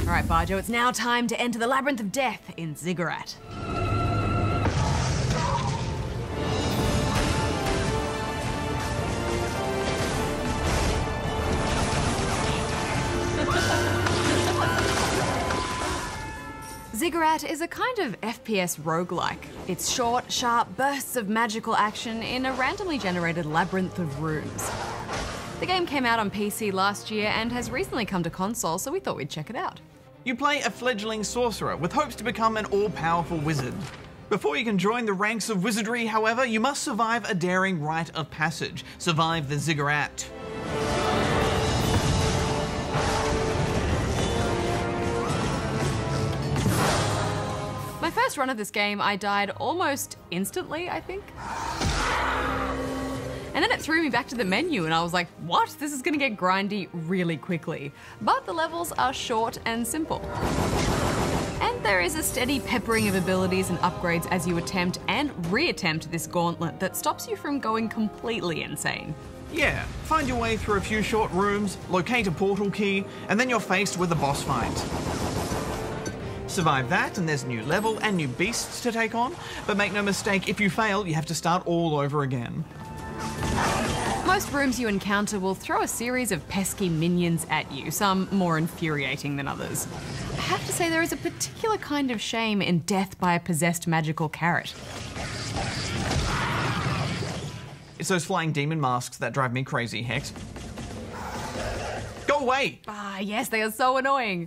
Alright, Barjo, it's now time to enter the labyrinth of death in Ziggurat. Ziggurat is a kind of FPS roguelike. It's short, sharp bursts of magical action in a randomly generated labyrinth of rooms. The game came out on PC last year and has recently come to console, so we thought we'd check it out. You play a fledgling sorcerer with hopes to become an all-powerful wizard. Before you can join the ranks of wizardry, however, you must survive a daring rite of passage. Survive the Ziggurat. My first run of this game, I died almost instantly, I think. And then it threw me back to the menu and I was like, what? This is gonna get grindy really quickly. But the levels are short and simple. And there is a steady peppering of abilities and upgrades as you attempt and re-attempt this gauntlet that stops you from going completely insane. Yeah, find your way through a few short rooms, locate a portal key, and then you're faced with a boss fight. Survive that and there's a new level and new beasts to take on, but make no mistake, if you fail, you have to start all over again. Most rooms you encounter will throw a series of pesky minions at you, some more infuriating than others. I have to say there is a particular kind of shame in death by a possessed magical carrot. It's those flying demon masks that drive me crazy, Hex. Go away! Ah, yes, they are so annoying.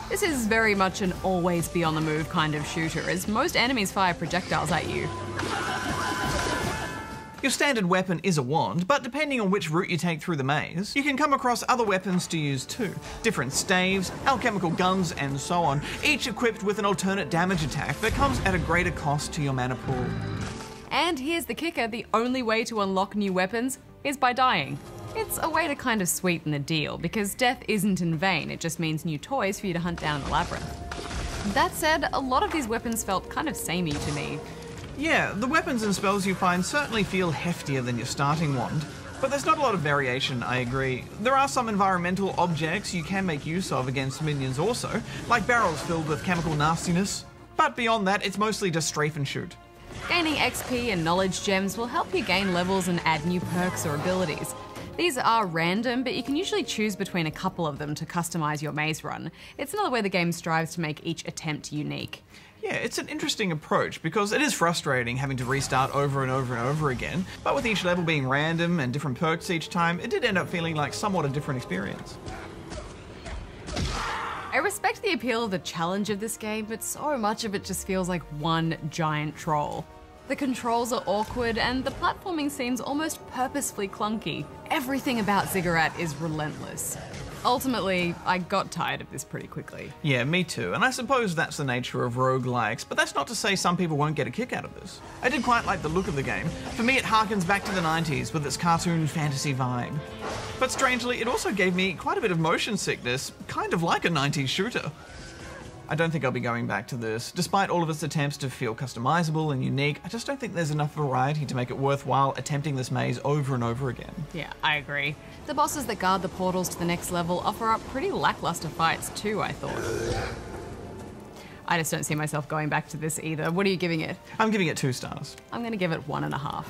This is very much an always be on the move kind of shooter, as most enemies fire projectiles at you. Your standard weapon is a wand, but depending on which route you take through the maze, you can come across other weapons to use too. Different staves, alchemical guns, and so on, each equipped with an alternate damage attack that comes at a greater cost to your mana pool. And here's the kicker, the only way to unlock new weapons is by dying. It's a way to kind of sweeten the deal, because death isn't in vain, it just means new toys for you to hunt down in the labyrinth. That said, a lot of these weapons felt kind of samey to me. Yeah, the weapons and spells you find certainly feel heftier than your starting wand, but there's not a lot of variation, I agree. There are some environmental objects you can make use of against minions also, like barrels filled with chemical nastiness, but beyond that, it's mostly just strafe and shoot. Gaining XP and knowledge gems will help you gain levels and add new perks or abilities. These are random, but you can usually choose between a couple of them to customize your maze run. It's another way the game strives to make each attempt unique. Yeah, it's an interesting approach because it is frustrating having to restart over and over and over again, but with each level being random and different perks each time, it did end up feeling like somewhat a different experience. I respect the appeal of the challenge of this game, but so much of it just feels like one giant troll. The controls are awkward and the platforming seems almost purposefully clunky. Everything about Ziggurat is relentless. Ultimately, I got tired of this pretty quickly. Yeah, me too, and I suppose that's the nature of roguelikes, but that's not to say some people won't get a kick out of this. I did quite like the look of the game. For me, it harkens back to the 90s with its cartoon fantasy vibe. But strangely, it also gave me quite a bit of motion sickness, kind of like a 90s shooter. I don't think I'll be going back to this. Despite all of its attempts to feel customizable and unique, I just don't think there's enough variety to make it worthwhile attempting this maze over and over again. Yeah, I agree. The bosses that guard the portals to the next level offer up pretty lackluster fights too, I thought. I just don't see myself going back to this either. What are you giving it? I'm giving it 2 stars. I'm gonna give it 1.5.